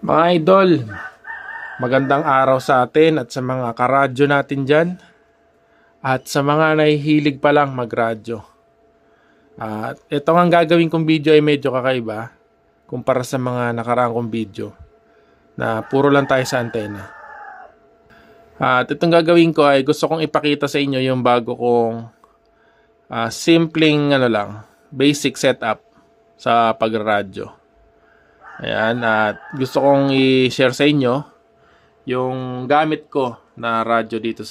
Mga idol, magandang araw sa atin at sa mga karadyo natin dyan at sa mga nahihilig pa lang magradyo. At ito ang gagawin kong video ay medyo kakaiba kumpara sa mga nakaraang kong video na puro lang tayo sa antena. At itong gagawin ko ay gusto kong ipakita sa inyo yung bago kong simpleng basic setup sa pagradyo. Ayan, at gusto kong i-share sa inyo yung gamit ko na radyo dito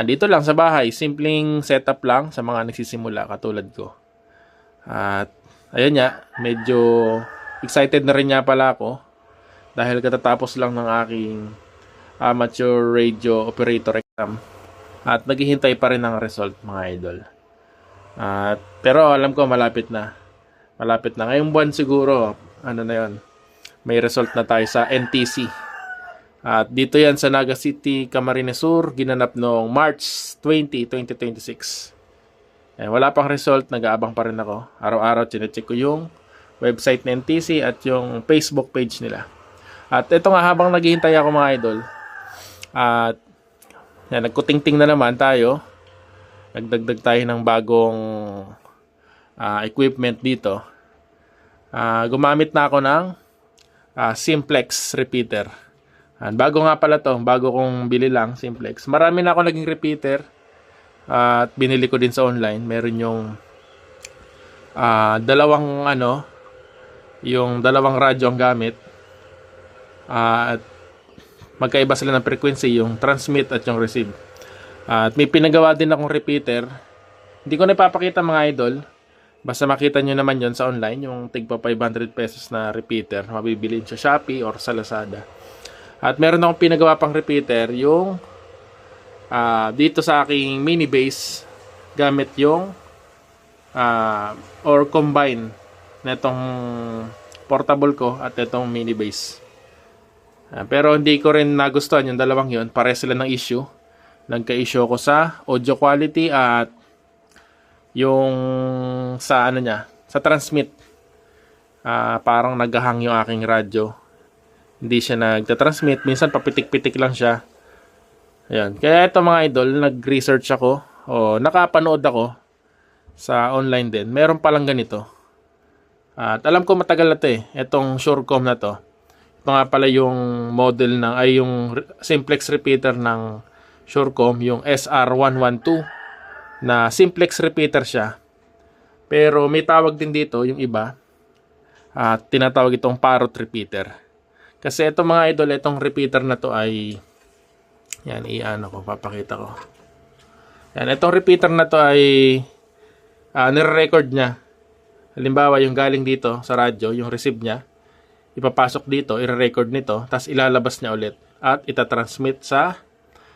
dito lang sa bahay. Simpleng setup lang sa mga nagsisimula katulad ko. At ayun nga, medyo excited na rin nga pala ako dahil katatapos lang ng aking amateur radio operator exam. At naghihintay pa rin ng result, mga idol. Pero alam ko malapit na. Malapit na. Ngayong buwan siguro, may result na tayo sa NTC. At dito yan sa Naga City, Camarines Sur, ginanap noong March 20, 2026. Wala pang result, nag-aabang pa rin ako. Araw-araw, chinecheck ko yung website ng NTC at yung Facebook page nila. At ito nga, habang naghihintay ako mga idol, at nagkutingting na naman tayo. Nagdagdag tayo ng bagong equipment dito. Gumamit na ako ng simplex repeater. Bago nga pala to, bago kong bili lang simplex. Marami na ako naging repeater at binili ko din sa online. Meron yung yung dalawang radyo ang gamit. At magkaiba sila ng frequency, yung transmit at yung receive. At may pinagawa din akong repeater. Hindi ko na ipapakita mga idol. Basta makita nyo naman yon sa online, yung tigpa 500 pesos na repeater. Mabibili sa Shopee or sa Lazada. At meron akong pinagawa pang repeater, yung dito sa aking mini bass, gamit yung or combine na itong portable ko at itong mini bass. Pero hindi ko rin nagustuhan yung dalawang yon. Pare sila ng issue. Nagka-issue ko sa audio quality at yung sa sa transmit. Parang naghahang yung aking radyo. Hindi siya nagtatransmit. Minsan papitik-pitik lang siya. Ayan. Kaya ito mga idol, nag-research ako o nakapanood ako sa online din. Meron palang ganito. At alam ko matagal na ito eh. Itong Surecom na to. Ito nga pala yung model yung simplex repeater ng Surecom, yung SR112 na simplex repeater siya. Pero may tawag din dito yung iba. Tinatawag itong parrot repeater. Kasi itong mga idol, itong repeater na to ay papakita ko. Yan, itong repeater na to ay nire-record niya. Halimbawa, yung galing dito sa radyo, yung receive niya, ipapasok dito, i-record nito, tapos ilalabas niya ulit at itatransmit sa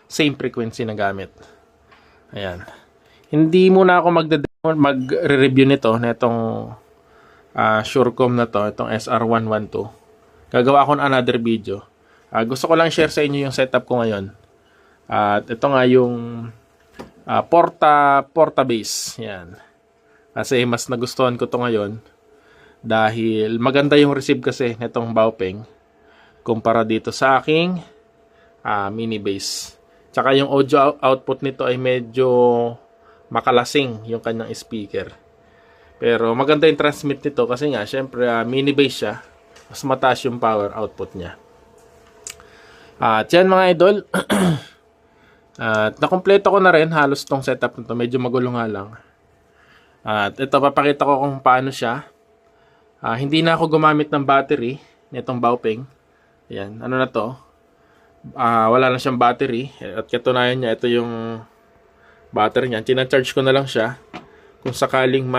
same frequency na gamit. Ayan. Hindi muna ako magre-review nito na itong Surecom na to, itong SR112. Gagawa ako ng another video. Gusto ko lang share sa inyo yung setup ko ngayon. At ito nga yung Porta base. Yan. Kasi mas nagustuhan ko to ngayon dahil maganda yung receive kasi nitong Baopeng kumpara dito sa aking mini bass. Tsaka yung audio output nito ay medyo makalasing yung kanyang speaker. Pero maganda yung transmit nito kasi nga syempre mini bass siya. Mas mataas yung power output niya. At yan mga idol. At nakompleto ko na rin halos tong setup nito. Medyo magulo nga lang. At ito papakita ko kung paano siya. Hindi na ako gumamit ng battery nitong Baopeng. Ayan, ano na to? Wala na siyang battery. At katunayan niya, ito yung battery niya. Tina-charge ko na lang siya kung sakaling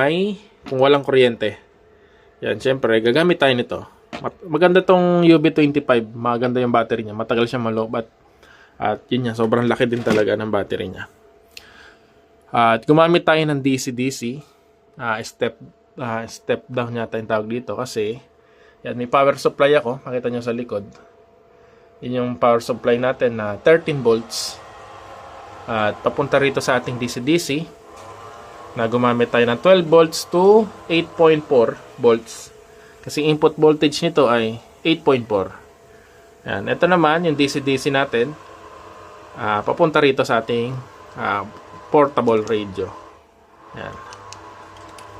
kung walang kuryente. Yan, syempre, gagamit tayo nito. Maganda tong UB25. Maganda yung battery niya. Matagal siya malobat. At yun yan, sobrang laki din talaga ng battery niya. At gumamit tayo ng DC-DC. Step down yata yung tawag dito kasi yan, may power supply ako. Makita nyo sa likod. Yun yung power supply natin na 13 volts. At papunta rito sa ating DC-DC na gumamit tayo ng 12 volts to 8.4 volts. Kasi input voltage nito ay 8.4. Yan. Ito naman, yung DC-DC natin. Papunta rito sa ating portable radio. Yan.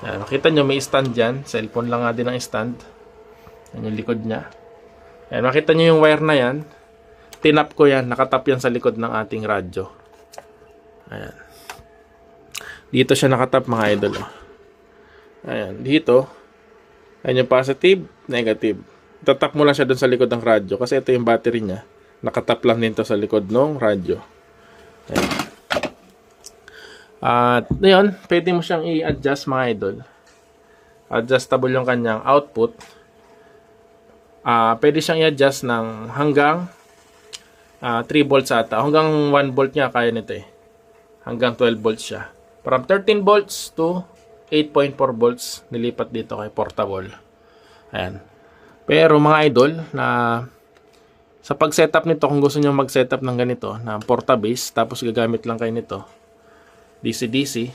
Yan. Makita nyo, may stand dyan. Cellphone lang nga din ang stand. Yan yung likod niya. Yan. Makita nyo yung wire na yan. Tinap ko yan. Nakatap yan sa likod ng ating radyo. Ayan. Dito siya nakatap, mga idol. Ayan. Dito. Ayan yung positive, negative. Tatap mo lang siya dun sa likod ng radyo. Kasi ito yung battery niya. Nakatap lang din to sa likod ng radyo. Ayan. At yun, pwede mo siyang i-adjust, mga idol. Adjustable yung kanyang output. Pwede siyang i-adjust ng hanggang 3 volts ata. Hanggang 1 volt niya kaya nito eh. Hanggang 12 volts siya. From 13 volts to 8.4 volts nilipat dito kay portable. Ayan. Pero mga idol, na sa pag-setup nito, kung gusto niyo mag-setup ng ganito, na porta-base, tapos gagamit lang kayo nito, DC-DC,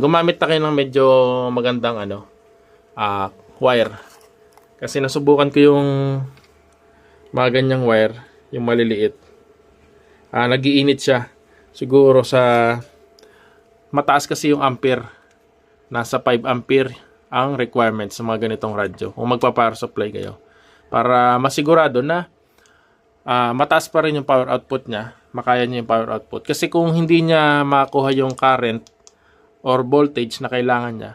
gumamit na kayo ng medyo magandang wire. Kasi nasubukan ko yung mga ganyang wire, yung maliliit. Nag-iinit siya. Siguro sa mataas kasi yung ampere. Nasa 5 ampere ang requirements sa mga ganitong radyo. Kung magpa-power supply kayo. Para masigurado na mataas pa rin yung power output niya. Makaya niya yung power output. Kasi kung hindi niya makuha yung current or voltage na kailangan niya,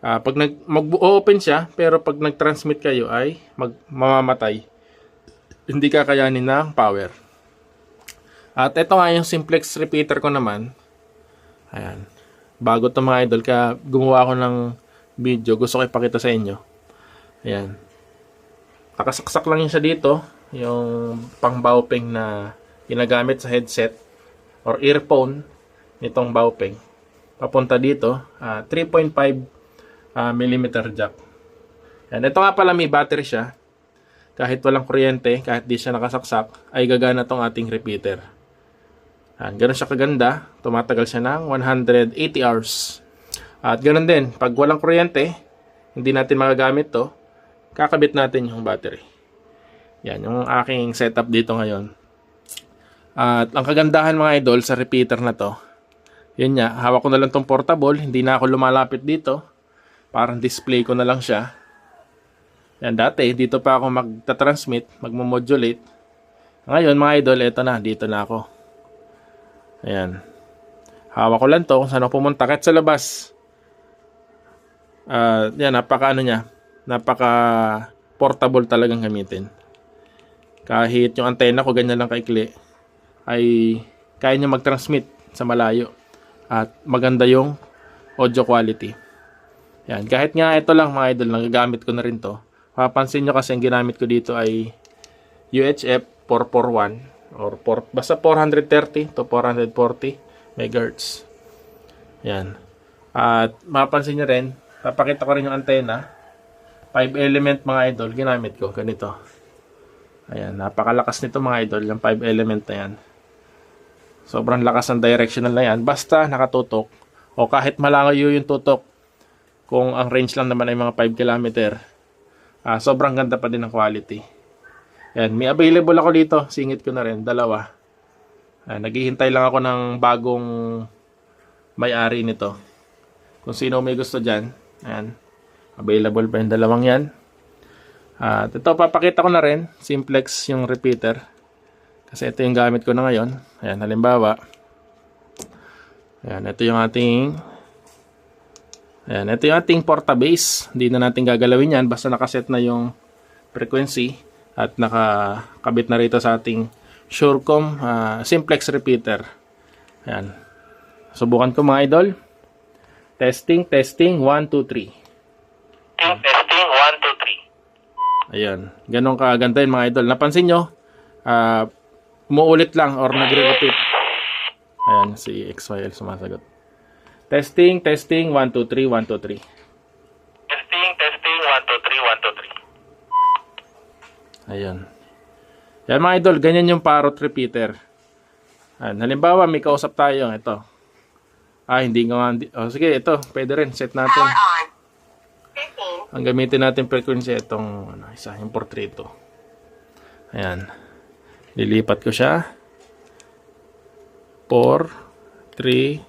pag mag-open siya, pero pag nag-transmit kayo ay mamamatay. Hindi kakayanin ng power. At ito nga yung simplex repeater ko naman. Ayan. Bago ito, mga idol, kaya gumawa ako ng video. Gusto ko ipakita sa inyo. Ayan. Nakasaksak lang yun siya dito. Yung pang-baupeng na ginagamit sa headset or earphone nitong baupeng. Papunta dito. 3.5 mm jack. Ayan. Ito nga pala, may battery siya. Kahit walang kuryente, kahit di siya nakasaksak, ay gagana tong ating repeater. Ganun siya kaganda. Tumatagal siya ng 180 hours. At ganun din, pag walang kuryente, hindi natin magagamit to, kakabit natin yung battery. Yan, yung aking setup dito ngayon. At ang kagandahan, mga idol, sa repeater na to, yun nga, hawak ko na lang tong portable, hindi na ako lumalapit dito. Parang display ko na lang siya. Yan, dati, dito pa ako magta-transmit, magmo-modulate. Ngayon, mga idol, eto na, dito na ako. Ayan. Hawak ko lang to kung saan ako pumunta. Kahit sa labas. Yan, napaka portable talagang gamitin. Kahit yung antena ko ganyan lang kaikli, ay kaya niya mag-transmit sa malayo. At maganda yung audio quality. Yan. Kahit nga ito lang, mga idol, nagagamit ko na rin to. Papansin nyo kasi ang ginamit ko dito ay UHF 441 or basta 430 to 440 MHz. Yan. At mapapansin nyo rin, papakita ko rin yung antena. 5 element, mga idol, ginamit ko. Ganito. Ayan, napakalakas nito, mga idol, yung 5 element na yan. Sobrang lakas ng directional na yan. Basta nakatutok. O kahit malayo yung tutok, kung ang range lang naman ay mga 5 km, sobrang ganda pa din ng quality. Yan, may available ako dito. Singit ko na rin, dalawa. Naghihintay lang ako ng bagong may-ari nito. Kung sino may gusto dyan. Ayan. Available pa yung dalawang yan. At ito, papakita ko na rin. Simplex yung repeater. Kasi ito yung gamit ko na ngayon. Ayan, halimbawa. Ayan, ito yung ating porta-base. Hindi na natin gagalawin yan. Basta nakaset na yung frequency. At nakakabit na rito sa ating Surecom simplex repeater. Ayan. Subukan ko, mga idol. Testing, 1, 2, 3. Testing, 1, 2, 3. Ayan. Ganun kaganda yun, mga idol. Napansin nyo, umuulit lang or nagre-repeat. Ayan, si XYL sumasagot. Testing, 1, 2, 3, 1, 2, 3. Testing, 1, 2, 3, 1, 2, 3. Ayan. Yan, mga idol, ganyan yung parrot repeater. Ayan. Halimbawa, may kausap tayo. Ito. Hindi nga. Sige, ito. Pwede rin. Set natin. Ang gamitin natin frequency itong isa, yung portrito. Ayan. Lilipat ko siya. 4, 3,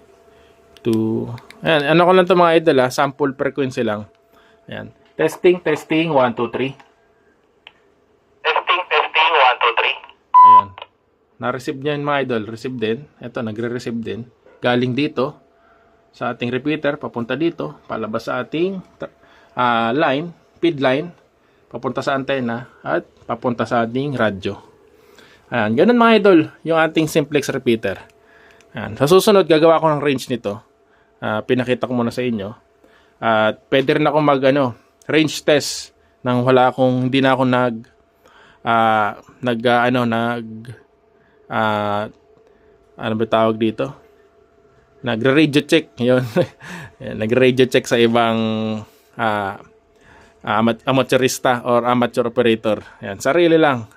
2. Ayan. Ano ko lang ito mga idol sample frequency lang. Ayan. Testing, 1, 2, 3. Testing, 1, 2, 3. Ayan. Na-receive niya yun mga idol. Receive din. Ito, nagre-receive din. Galing dito sa ating repeater, papunta dito, palabas sa ating line, feed line, papunta sa antena, at papunta sa ating radyo. Ayan, ganun mga idol, yung ating simplex repeater. Ayan, sa susunod, gagawa ko ng range nito. Pinakita ko muna sa inyo. At pwede rin ako range test nang hindi na ako ano ba tawag dito? Nagre-radio check. Yun. Nagre-radio check sa ibang amateurista or amateur operator. Yan. Sarili lang.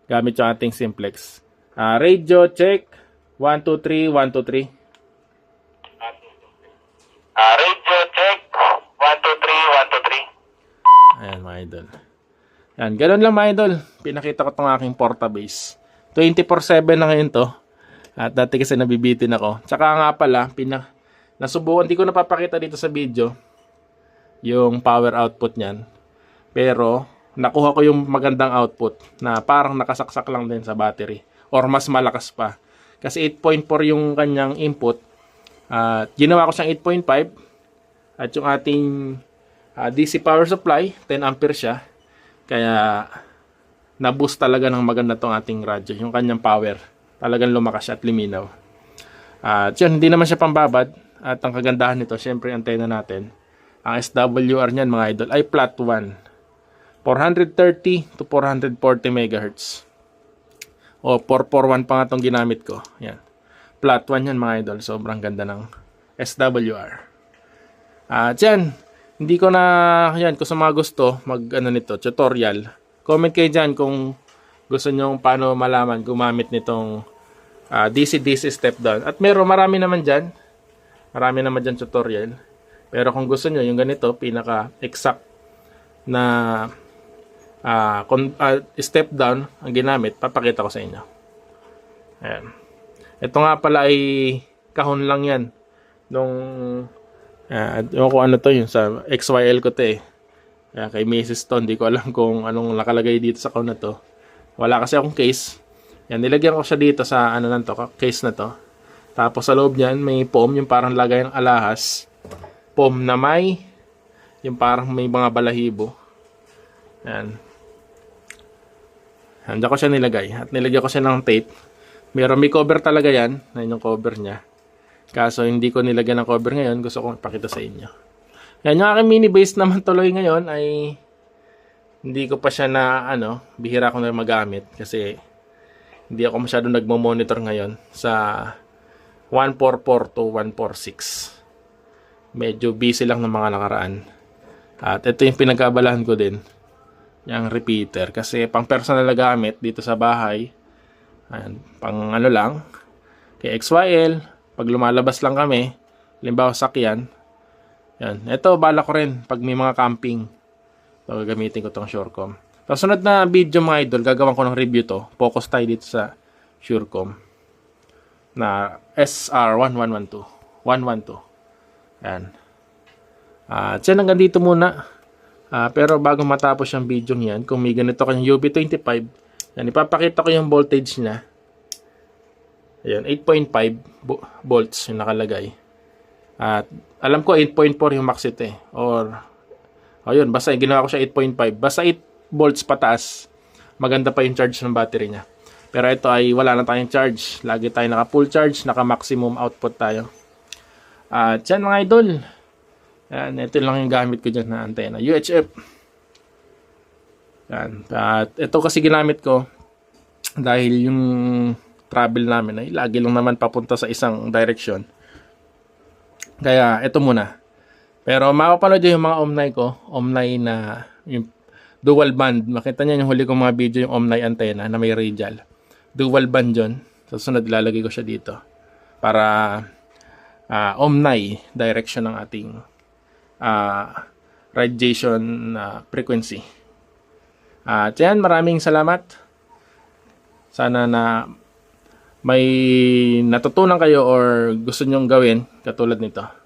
Gamit yung ating simplex. Radio check. 1, 2, 3. 1, 2, 3. Radio check. 1, 2, 3. 1, 2, 3. Ayan mga idol. Yan. Ganun lang mga idol. Pinakita ko itong aking portabase. 24/7 na ngayon to. At dati kasi nabibitin ako. Tsaka nga pala, nasubukan, hindi ko napapakita dito sa video yung power output niyan. Pero, nakuha ko yung magandang output na parang nakasaksak lang din sa battery. Or mas malakas pa. Kasi 8.4 yung kanyang input. At ginawa ko siyang 8.5. At yung ating DC power supply, 10 ampere siya. Kaya, na-boost talaga ng maganda tong ating radyo. Yung kanyang power. Talagang lumakas siya at liminaw. At yun, hindi naman siya pambabad. At ang kagandahan nito, syempre antena natin. Ang SWR niyan mga idol ay flat 1. 430 to 440 MHz. O 441 pa nga itong ginamit ko. Yan. Flat 1 yan mga idol. Sobrang ganda ng SWR. At yan. Hindi ko na, yan, kung sa mga gusto, nito, tutorial. Comment kayo dyan kung gusto nyo paano malaman gumamit nitong DC-DC step down. At marami naman dyan. Marami naman dyan tutorial. Pero kung gusto nyo, yung ganito, pinaka-exact na step down ang ginamit, papakita ko sa inyo. Ayan. Ito nga pala ay kahon lang yan. Kung ano to yun, sa XYL ko to kay Mrs. to, hindi ko alam kung anong nakalagay dito sa kahon na to. Wala kasi akong case. Yan, nilagyan ko siya dito sa case na to. Tapos sa loob niyan, may foam, yung parang lagay ng alahas. Foam na yung parang may mga balahibo. Yan. Handa ko siya nilagay. At nilagyan ko siya ng tape. May cover talaga yan. Yan yung cover niya. Kaso hindi ko nilagyan ng cover ngayon. Gusto kong ipakita sa inyo. Yan, yung aking mini base naman tuloy ngayon ay hindi ko pa siya bihira ko na magamit kasi hindi ako masyadong nagmo-monitor ngayon sa 144 to 146. Medyo busy lang ng mga nakaraan. At ito yung pinagkabalahan ko din. Yung repeater. Kasi pang personal na gamit dito sa bahay. Ayan, pang lang. Kay XYL. Pag lumalabas lang kami. Halimbawa sakyan. Yan. Ito bala ko rin pag may mga camping. So, gagamitin ko itong Surecom. Sa sunod na video mga idol, gagawin ko ng review to. Focus tayo dito sa Surecom. Na SR1112. 112. Ayan. Diyan hanggang dito muna. Pero bago matapos yung video niyan, kung may ganito kayong UB25, yan, ipapakita ko yung voltage niya. Ayan, 8.5 volts yung nakalagay. At alam ko 8.4 yung max ito ayun, basta ginawa ko siya 8.5. Basta 8 volts pataas. Maganda pa yung charge ng battery niya. Pero ito ay wala na tayong charge. Lagi tayo naka full charge, naka maximum output tayo. At yan mga idol. Yan, ito lang yung gamit ko dyan na antena. UHF. Yan. At ito kasi ginamit ko dahil yung travel namin ay lagi lang naman papunta sa isang direction. Kaya ito muna. Pero makapanood yung mga Omni ko. Omni na yung dual band. Makita niyo yung huli kong mga video yung Omni antenna na may radial. Dual band yun. Sa sunod ilalagay ko siya dito. Para Omni direction ng ating radiation frequency. At yan, maraming salamat. Sana na may natutunan kayo or gusto nyong gawin katulad nito.